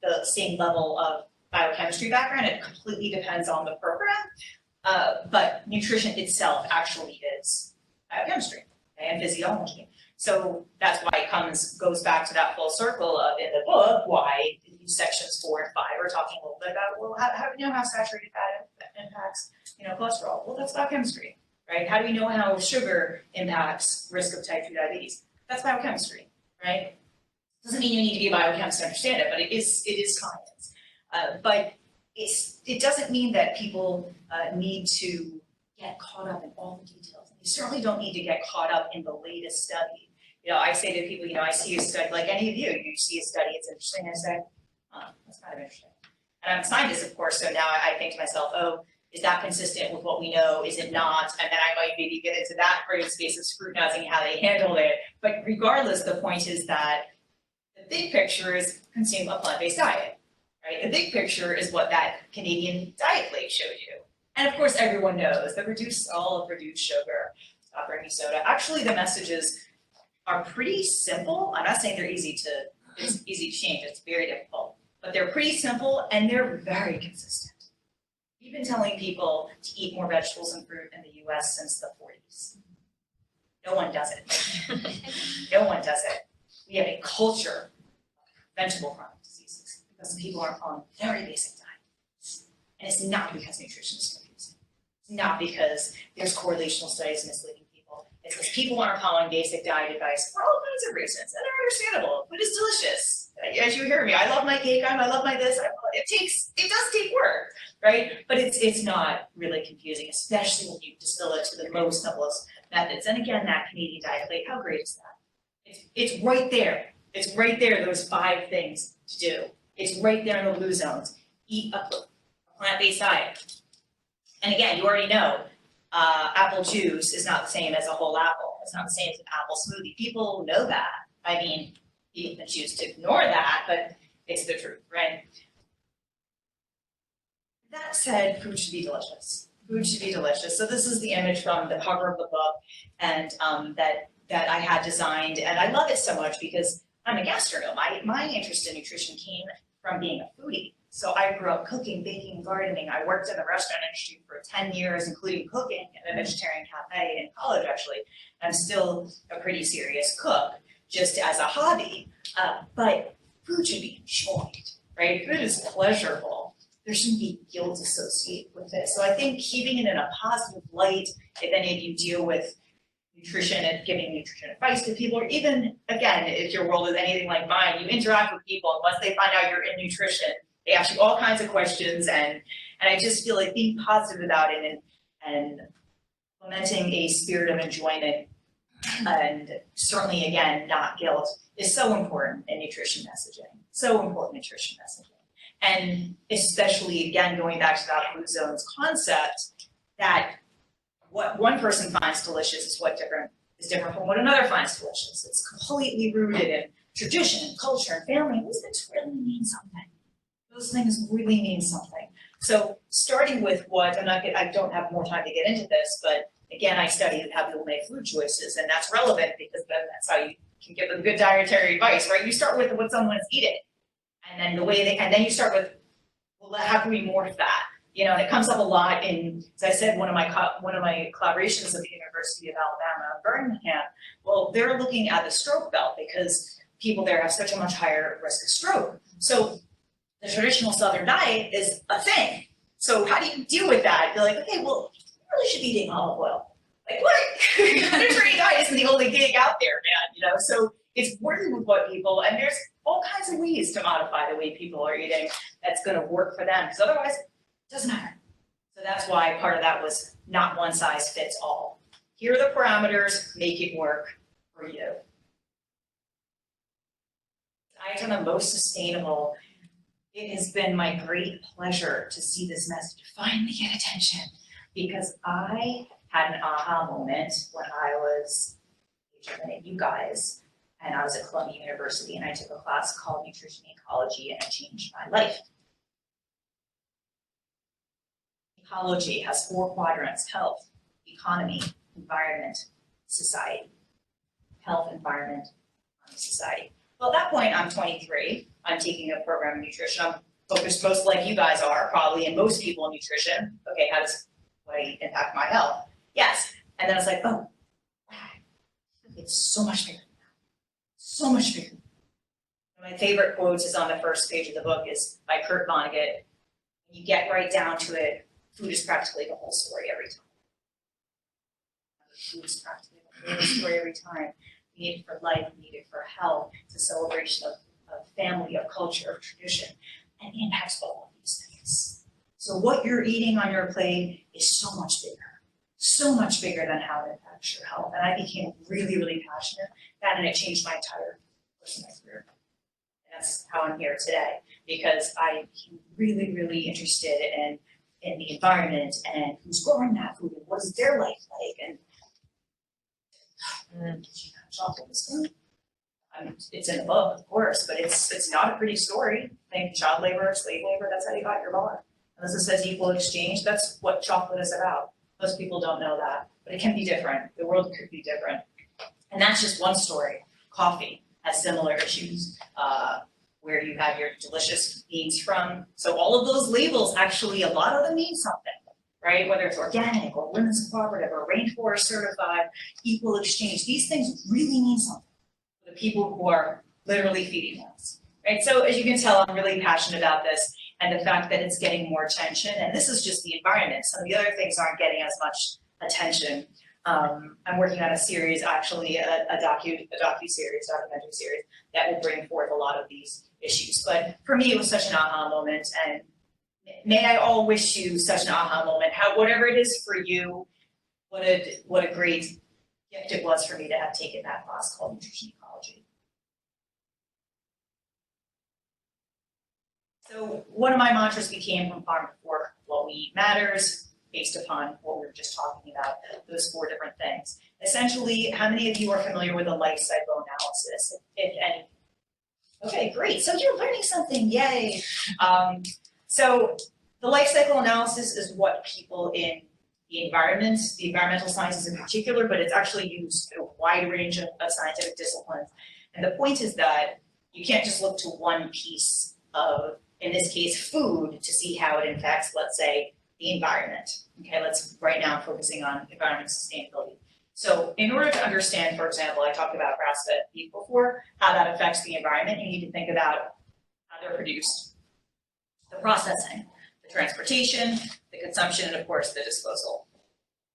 S2: the same level of biochemistry background. It completely depends on the program, but nutrition itself actually is biochemistry and physiology. So that's why it goes back to that full circle of in the book why sections 4 and 5 are talking a little bit about, well, how do we know how saturated fat impacts cholesterol? Well, that's biochemistry, right? How do we know how sugar impacts risk of type 2 diabetes? That's biochemistry, right? Doesn't mean you need to be a biochemist to understand it, but it is science. But it doesn't mean that people need to get caught up in all the details. You certainly don't need to get caught up in the latest study. I say to people, I see a study, like any of you see a study, it's interesting, and I say, that's kind of interesting. And I'm a scientist, of course, so now I think to myself, oh, is that consistent with what we know? Is it not? And then I might maybe get into that great space of scrutinizing how they handled it. But regardless, the point is that the big picture is consume a plant-based diet, right? The big picture is what that Canadian diet plate showed you. And of course, everyone knows that reduce sugar, stop drinking soda. Actually, the messages are pretty simple. I'm not saying it's easy to change, it's very difficult. But they're pretty simple and they're very consistent. We've been telling people to eat more vegetables and fruit in the US since the 40s. No one does it. No one does it. We have a culture of preventable chronic diseases because people are on very basic diets. And it's not because nutrition is confusing. It's not because there's correlational studies misleading people. It's because people aren't following basic diet advice for all kinds of reasons, and they're understandable. Food is delicious. As you hear me, I love my cake, I love my this. It does take work, right? But it's not really confusing, especially when you distill it to the most simplest methods. And again, that Canadian diet plate, how great is that? It's right there. It's right there, those 5 things to do. It's right there in the blue zones. Eat a plant-based diet. And again, you already know, apple juice is not the same as a whole apple. It's not the same as an apple smoothie. People know that. I mean, you can choose to ignore that, but it's the truth, right? That said, food should be delicious. Food should be delicious. So this is the image from the cover of the book, and that I had designed, and I love it so much because I'm a gastronome. My interest in nutrition came from being a foodie. So I grew up cooking, baking, gardening. I worked in the restaurant industry for 10 years, including cooking at a vegetarian cafe in college, actually. I'm still a pretty serious cook, just as a hobby. But food should be enjoyed, right? Food is pleasurable. There shouldn't be guilt associated with it. So I think keeping it in a positive light, if any of you deal with nutrition and giving nutrition advice to people, or even, again, if your world is anything like mine, you interact with people, and once they find out you're in nutrition, they ask you all kinds of questions, and I just feel like being positive about it and fomenting a spirit of enjoyment, and certainly, again, not guilt, is so important in nutrition messaging. So important in nutrition messaging. And especially, again, going back to that blue zones concept, that what one person finds delicious is different from what another finds delicious. It's completely rooted in tradition and culture and family. Those things really mean something. Those things really mean something. So starting with what, I don't have more time to get into this, but again, I study how people make food choices, and that's relevant because then that's how you can give them good dietary advice, right? You start with what someone is eating, and then you start with, well, how can we morph that? And it comes up a lot in, as I said, one of my collaborations at the University of Alabama, Birmingham. Well, they're looking at the stroke belt because people there have such a much higher risk of stroke. So the traditional Southern diet is a thing. So how do you deal with that? You're like, okay, well, you really should be eating olive oil. Like, what? Mediterranean diet isn't the only gig out there, man. So it's working with what people, and there's all kinds of ways to modify the way people are eating that's going to work for them, because otherwise it doesn't matter. So that's why part of that was not one size fits all. Here are the parameters, make it work for you. diet on the most sustainable. It has been my great pleasure to see this message finally get attention, because I had an aha moment when I was younger than you guys, and I was at Columbia University, and I took a class called Nutrition Ecology, and it changed my life. Ecology has 4 quadrants: health, economy, environment, society. Health, environment, society. Well, at that point, I'm 23. I'm taking a program in nutrition. I'm focused most like you guys are, probably, and most people in nutrition. Okay, how does what I eat impact my health? Yes. And then I was like, oh, it's so much bigger than that. So much bigger. My favorite quote is on the first page of the book, is by Kurt Vonnegut. When you get right down to it, food is practically the whole story every time. Food is practically the whole story every time. We need it for life, we need it for health. It's a celebration of family, of culture, of tradition, and it impacts all of these things. So what you're eating on your plate is so much bigger than how it impacts your health. And I became really, really passionate about it, and it changed my entire personal career. And that's how I'm here today, because I became really, really interested in the environment and who's growing that food and what is their life like. And chocolate is food. I mean, it's in the book, of course, but it's not a pretty story. Think child labor, slave labor, that's how you got your bar. Unless it says equal exchange, that's what chocolate is about. Most people don't know that, but it can be different. The world could be different. And that's just one story. Coffee has similar issues, where you have your delicious beans from. So all of those labels, actually, a lot of them mean something, right? Whether it's organic or women's cooperative or rainforest certified, equal exchange, these things really mean something for the people who are literally feeding us, right? So as you can tell, I'm really passionate about this, and the fact that it's getting more attention, and this is just the environment. Some of the other things aren't getting as much attention. I'm working on a series, actually, a documentary series that will bring forth a lot of these issues. But for me, it was such an aha moment, and may I all wish you such an aha moment. Whatever it is for you, what a great gift it was for me to have taken that class called Nutrition Ecology. So one of my mantras became from farm to fork: what we eat matters, based upon what we were just talking about, those 4 different things. Essentially, how many of you are familiar with a life cycle analysis? If any. Okay, great. So you're learning something, yay. So the life cycle analysis is what people in the environmental sciences in particular, but it's actually used in a wide range of scientific disciplines. And the point is that you can't just look to one piece of, in this case, food, to see how it impacts, let's say, the environment. Okay, let's right now focusing on environment sustainability. So in order to understand, for example, I talked about grass-fed beef before, how that affects the environment, you need to think about how they're produced, the processing, the transportation, the consumption, and of course the disposal.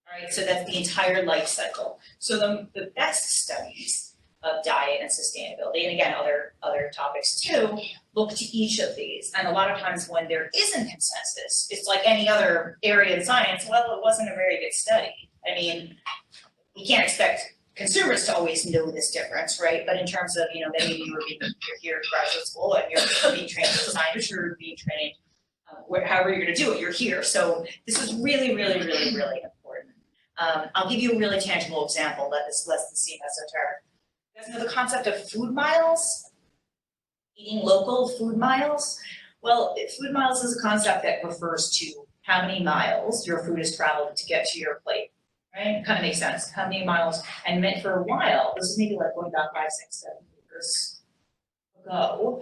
S2: All right, so that's the entire life cycle. So the best studies of diet and sustainability, and again, other topics too, look to each of these. And a lot of times when there isn't consensus, it's like any other area of science, well, it wasn't a very good study. I mean, you can't expect consumers to always know this difference, right? But in terms of, maybe you're here at graduate school and you're being trained as a scientist, you're being trained, however you're gonna do it, you're here. So this is really, really, really, really important. I'll give you a really tangible example that this lets this seem esoteric. You guys know the concept of food miles? Eating local, food miles? Well, food miles is a concept that refers to how many miles your food has traveled to get to your plate, right? It kind of makes sense. How many miles? And meant for a while, this is maybe like going back 5, 6, 7 years ago,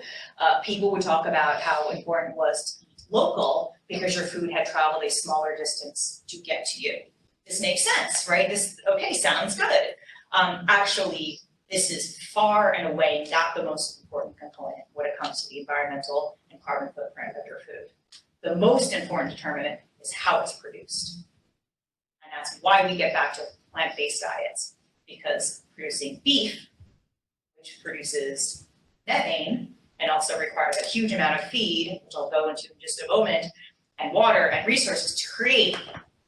S2: people would talk about how important it was to eat local because your food had traveled a smaller distance to get to you. This makes sense, right? Okay, sounds good. Actually, this is far and away not the most important component when it comes to the environmental and carbon footprint of your food. The most important determinant is how it's produced. And that's why we get back to plant-based diets, because producing beef, which produces methane and also requires a huge amount of feed, which I'll go into in just a moment, and water and resources to create,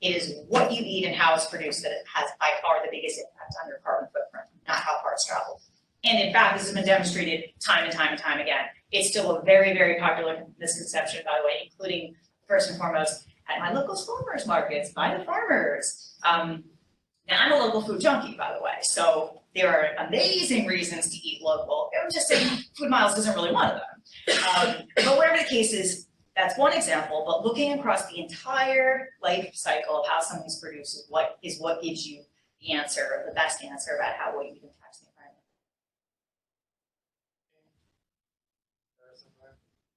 S2: it is what you eat and how it's produced that it has by far the biggest impact on your carbon footprint, not how far it's traveled. And in fact, this has been demonstrated time and time and time again. It's still a very, very popular misconception, by the way, including first and foremost at my local farmers markets, by the farmers. Now, I'm a local food junkie, by the way, so there are amazing reasons to eat local. I'm just saying Food Miles isn't really one of them. But whatever the case is, that's one example, but looking across the entire life cycle of how something's produced is what gives you the answer, the best answer about how what you can impacts the environment.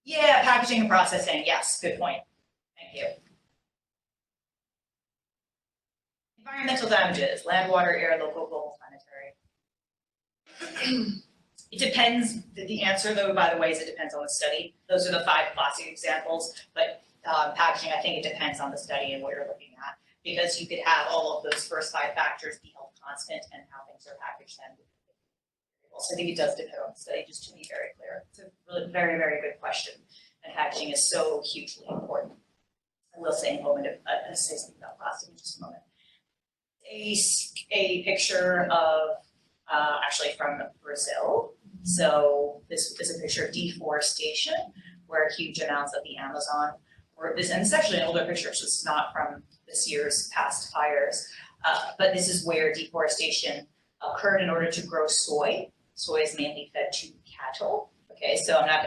S2: Yeah, packaging and processing, yes, good point. Thank you. Environmental damages, land, water, air, local, global, planetary. It depends, the answer though, by the way, is it depends on the study. Those are the 5 classic examples, but packaging, I think it depends on the study and what you're looking at, because you could have all of those first 5 factors be held constant and how things are packaged then. So I think it does depend on the study, just to be very clear. It's a really very, very good question, and packaging is so hugely important. I will say in a moment, say something about plastic in just a moment. A picture of, actually from Brazil. So this is a picture of deforestation, where huge amounts of the Amazon were this, and it's actually an older picture, so it's not from this year's past fires. But this is where deforestation occurred in order to grow soy. Soy is mainly fed to cattle. Okay, so I'm not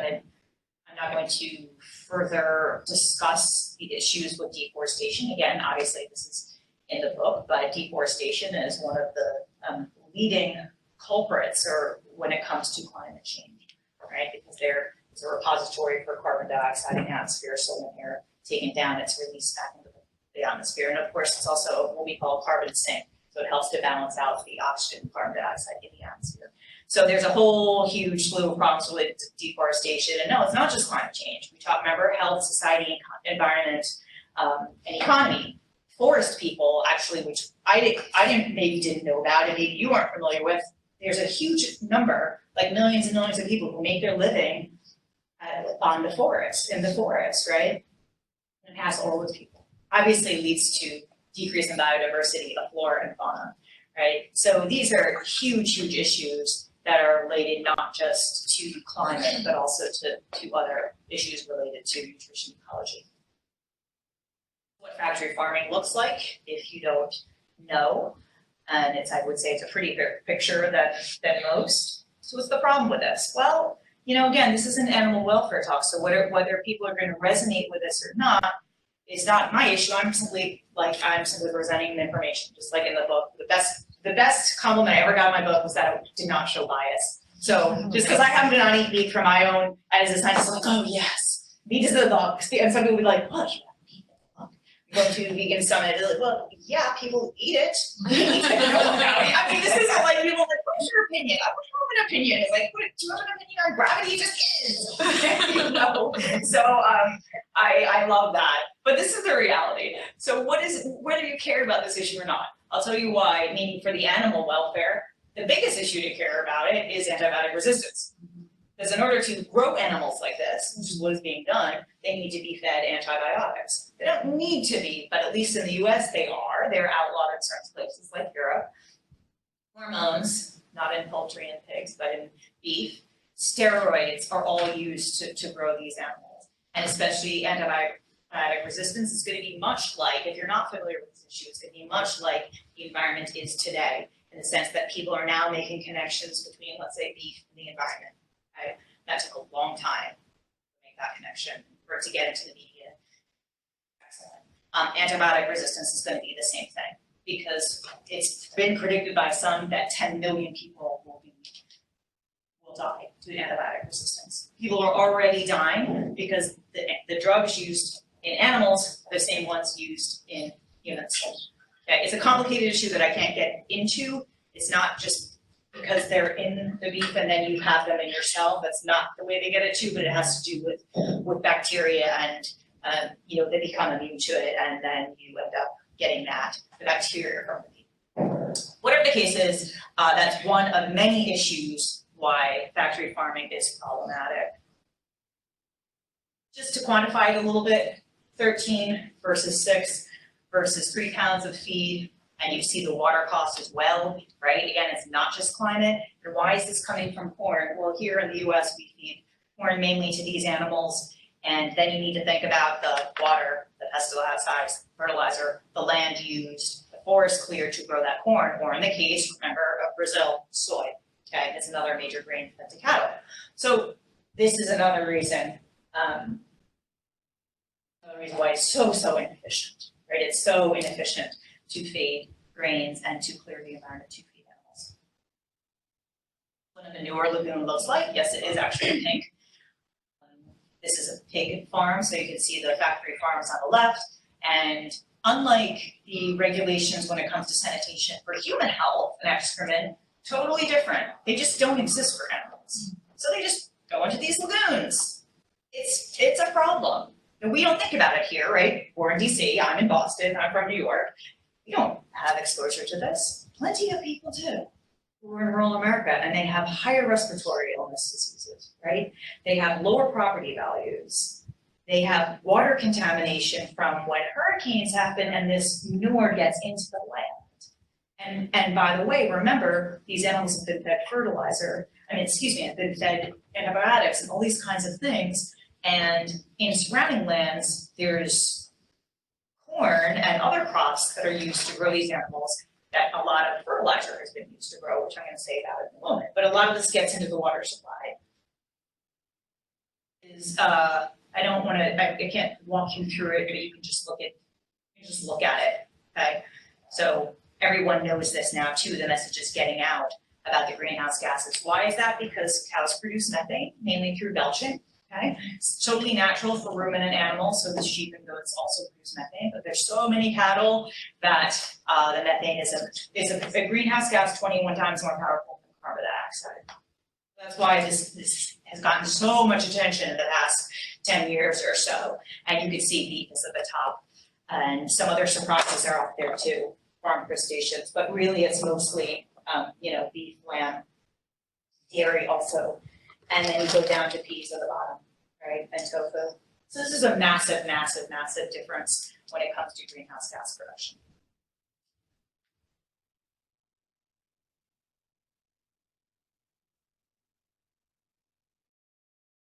S2: going to further discuss the issues with deforestation. Again, obviously this is in the book, but deforestation is one of the leading culprits or when it comes to climate change, right? Because there is a repository for carbon dioxide in the atmosphere, so when air taken down, it's released back into the atmosphere. And of course, it's also what we call carbon sink, so it helps to balance out the oxygen and carbon dioxide in the atmosphere. So there's a whole huge slew of problems related to deforestation. And no, it's not just climate change. We talk, remember, health, society, environment, and economy. Forest people, actually, which I didn't know about, and maybe you aren't familiar with, there's a huge number, like millions and millions of people who make their living on the forest, in the forest, right? And it has all those people. Obviously leads to decrease in biodiversity of flora and fauna, right? So these are huge, huge issues that are related not just to climate, but also to other issues related to nutrition ecology. What factory farming looks like, if you don't know, and I would say it's a pretty clear picture than most. So what's the problem with this? Well, again, this is an animal welfare talk, so whether people are going to resonate with this or not is not my issue. I'm simply presenting the information, just like in the book. The best compliment I ever got in my book was that it did not show bias. So just because I happen to not eat meat for my own, as a scientist, I'm like, oh yes, meat is the dog. And some people will be like, what? Going to the vegan summit, they're like, well, yeah, people eat it. I mean, this isn't like people are like, what's your opinion? I don't have an opinion. It's like, do you have an opinion on gravity? It just is. So I love that. But this is the reality. So whether you care about this issue or not, I'll tell you why, meaning for the animal welfare, the biggest issue to care about it is antibiotic resistance. Because in order to grow animals like this, which is what is being done, they need to be fed antibiotics. They don't need to be, but at least in the US they are. They're outlawed in certain places like Europe. Hormones, not in poultry and pigs, but in beef. Steroids are all used to grow these animals. And especially antibiotic resistance is going to be much like, if you're not familiar with this issue, it's going to be much like the environment is today, in the sense that people are now making connections between, let's say, beef and the environment. Okay? That took a long time to make that connection, for it to get into the media. Excellent. Antibiotic resistance is going to be the same thing, because it's been predicted by some that 10 million people will die due to antibiotic resistance. People are already dying because the drugs used in animals are the same ones used in humans. Okay? It's a complicated issue that I can't get into. It's not just because they're in the beef and then you have them in yourself. That's not the way they get it too, but it has to do with bacteria and they become immune to it, and then you end up getting the bacteria from the beef. Whatever the case is, that's one of many issues why factory farming is problematic. Just to quantify it a little bit, 13 versus 6 versus 3 pounds of feed. and you see the water cost as well, right? Again, it's not just climate. And why is this coming from corn? Well, here in the US, we feed corn mainly to these animals, and then you need to think about the water, the pesticides, fertilizer, the land used, the forest cleared to grow that corn, or in the case, remember, of Brazil, soy. Okay, it's another major grain fed to cattle. So this is another reason why it's so inefficient, right? It's so inefficient to feed grains and to clear the environment to feed animals. What a manure lagoon looks like, yes, it is actually pink. This is a pig farm, so you can see the factory farms on the left. And unlike the regulations when it comes to sanitation for human health and excrement, totally different. They just don't exist for animals. So they just go into these lagoons. It's a problem. And we don't think about it here, right? We're in DC, I'm in Boston, I'm from New York. We don't have exposure to this. Plenty of people do who are in rural America, and they have higher respiratory illness diseases, right? They have lower property values. They have water contamination from when hurricanes happen and this manure gets into the land. And by the way, remember, these animals have been fed fertilizer, have been fed antibiotics and all these kinds of things. And in surrounding lands, there's corn and other crops that are used to grow these animals that a lot of fertilizer has been used to grow, which I'm going to say about in a moment. But a lot of this gets into the water supply. I can't walk you through it, but you can just look at it, okay? So everyone knows this now too, the message is getting out about the greenhouse gases. Why is that? Because cows produce methane, mainly through belching. Okay, it's totally natural for ruminant animals, so the sheep and goats also produce methane, but there's so many cattle that the methane is a greenhouse gas 21 times more powerful than carbon dioxide. That's why this has gotten so much attention in the past 10 years or so, and you can see beef is at the top, and some other surprises are up there too, farm crustaceans, but really it's mostly beef, lamb, dairy also. And then you go down to peas at the bottom, right, and tofu. So this is a massive difference when it comes to greenhouse gas production.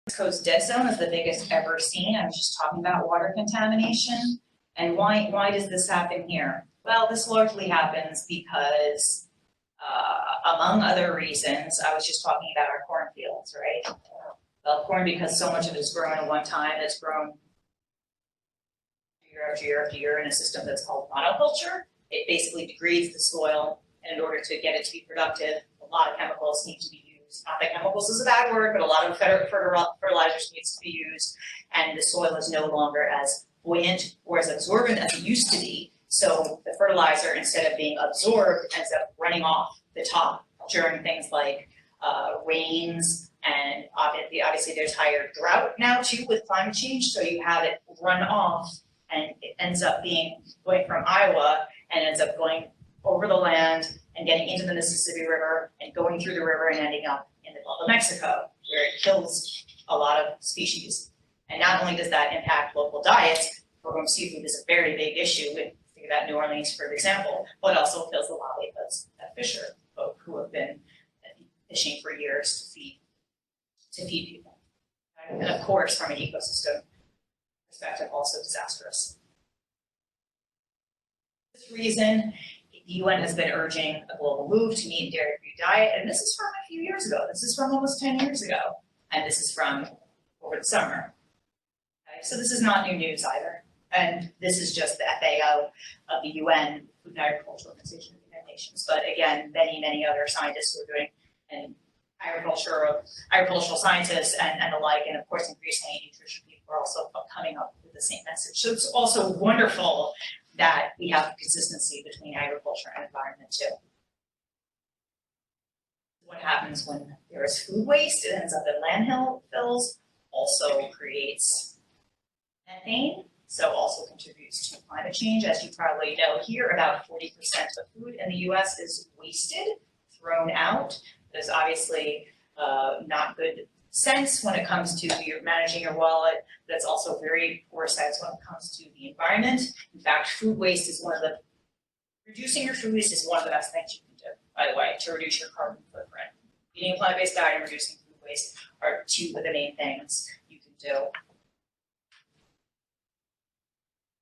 S2: West Coast dead zone is the biggest ever seen. I was just talking about water contamination. And why does this happen here? Well, this largely happens because among other reasons, I was just talking about our cornfields, right? Well, corn, because so much of it is grown at one time, it's grown year after year after year in a system that's called monoculture. It basically degrades the soil, and in order to get it to be productive, a lot of chemicals need to be used. Not that chemicals is a bad word, but a lot of fertilizers needs to be used, and the soil is no longer as buoyant or as absorbent as it used to be. So the fertilizer, instead of being absorbed, ends up running off the top during things like rains, and obviously there's higher drought now too with climate change, so you have it run off, and it ends up going from Iowa and ends up going over the land and getting into the Mississippi River and going through the river and ending up in the Gulf of Mexico, where it kills a lot of species. And not only does that impact local diets, program seafood is a very big issue. Think about New Orleans, for example, but also kills the livelihoods of fisher folk who have been fishing for years to feed people. And of course, from an ecosystem perspective, also disastrous. For this reason, the UN has been urging a global move to meat and dairy-free diet, and this is from a few years ago. This is from almost 10 years ago, and this is from over the summer. Okay, so this is not new news either, and this is just the FAO of the UN, Food and Agriculture Organization of the United Nations. But again, many other scientists who are doing, and agricultural scientists and the like, and of course increasingly nutrition people are also coming up with the same message. So it's also wonderful that we have consistency between agriculture and environment too. What happens when there is food waste? It ends up in landfills, also creates methane, so also contributes to climate change. As you probably know here, about 40% of food in the US is wasted, thrown out. There's obviously not good sense when it comes to managing your wallet, but it's also very poor sense when it comes to the environment. In fact, food waste is one of the Reducing your food waste is one of the best things you can do, by the way, to reduce your carbon footprint. Eating a plant-based diet and reducing food waste are two of the main things you can do.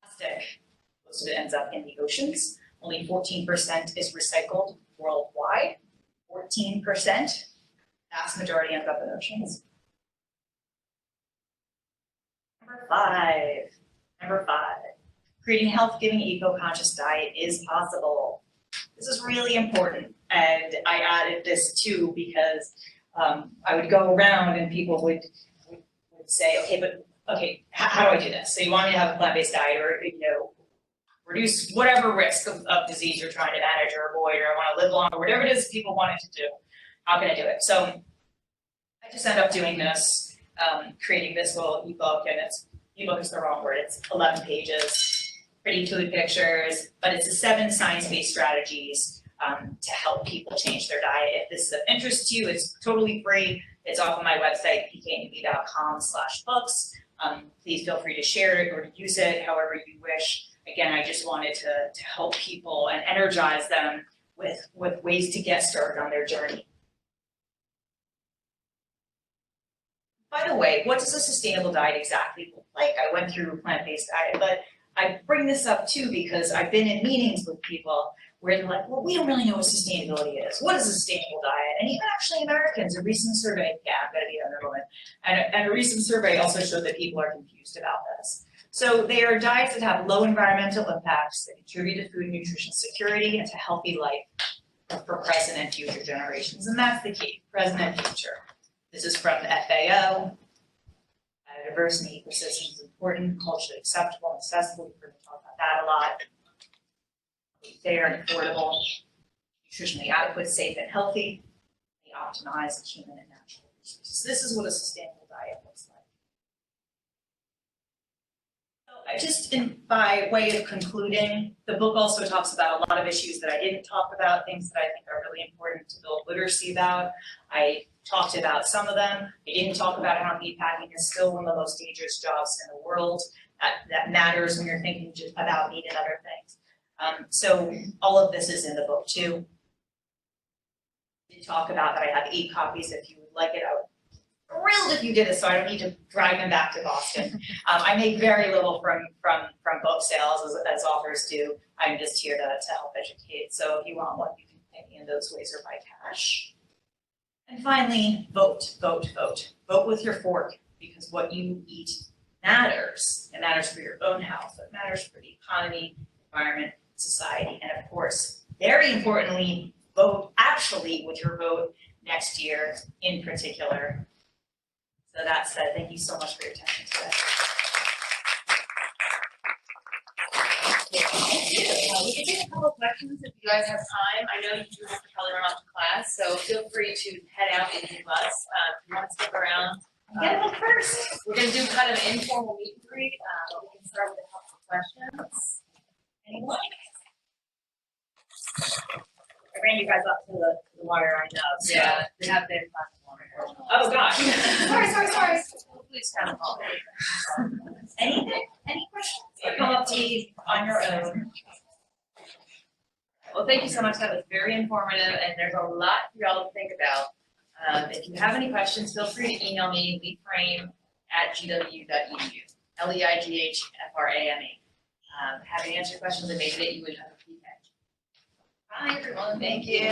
S2: Plastic, most of it ends up in the oceans. Only 14% is recycled worldwide. 14%, vast majority ends up in oceans. Number five, creating a health-giving eco-conscious diet is possible. This is really important, and I added this too because I would go around and people would say, okay, how do I do this? So you want me to have a plant-based diet, or reduce whatever risk of disease you're trying to manage or avoid, or I want to live longer, whatever it is people want it to do. How can I do it? So I just end up doing this, creating this little ebook, and ebook is the wrong word. It's 11 pages, pretty food pictures, but it's the 7 science-based strategies to help people change their diet. If this is of interest to you, it's totally free. It's off of my website, pknewby.com/books. Please feel free to share it or to use it however you wish. Again, I just wanted to help people and energize them with ways to get started on their journey. By the way, what does a sustainable diet exactly look like? I went through a plant-based diet, but I bring this up too because I've been in meetings with people where they're like, well, we don't really know what sustainability is. What is a sustainable diet? And even actually Americans, a recent survey, I'm gonna be another woman, and a recent survey also showed that people are confused about this. So they are diets that have low environmental impacts, that contribute to food and nutrition security and to healthy life for present and future generations. And that's the key, present and future. This is from the FAO. Biodiversity and ecosystem is important, culturally acceptable and accessible. We're going to talk about that a lot. Fair and affordable, nutritionally adequate, safe and healthy. They optimize human and natural resources. This is what a sustainable diet looks like. So just by way of concluding, the book also talks about a lot of issues that I didn't talk about, things that I think are really important to build literacy about. I talked about some of them. I didn't talk about how meatpacking is still one of the most dangerous jobs in the world. That matters when you're thinking just about meat and other things. So all of this is in the book too. I did talk about that I have 8 copies if you would like it. I would be thrilled if you did it, so I don't need to drive them back to Boston. I make very little from book sales as authors do. I'm just here to help educate. So if you want one, you can pay me in those ways or by cash. And finally, vote, vote, vote. Vote with your fork, because what you eat matters. It matters for your own health. It matters for the economy, environment, society, and of course, very importantly, vote actually with your vote next year in particular. So that said, thank you so much for your attention today.
S1: Thank you. We can take a couple of questions if you guys have time. I know you do have to probably run off to class, so feel free to head out and leave us. If you want to stick around, get them first. We're going to do kind of an informal meet and greet. We can start with a couple of questions. Anyone?
S2: I ran you guys up to the water, I know. So.
S1: Yeah, they have their platform.
S2: Oh gosh. sorry.
S1: Please kind of follow.
S2: Anything? Any questions? Come up to me on your own.
S1: Well, thank you so much. That was very informative, and there's a lot for y'all to think about. If you have any questions, feel free to email me, leigframe@gw.edu. LEIGHFRAME. Having answered questions and maybe that you would have a feedback. Bye, everyone. Thank you.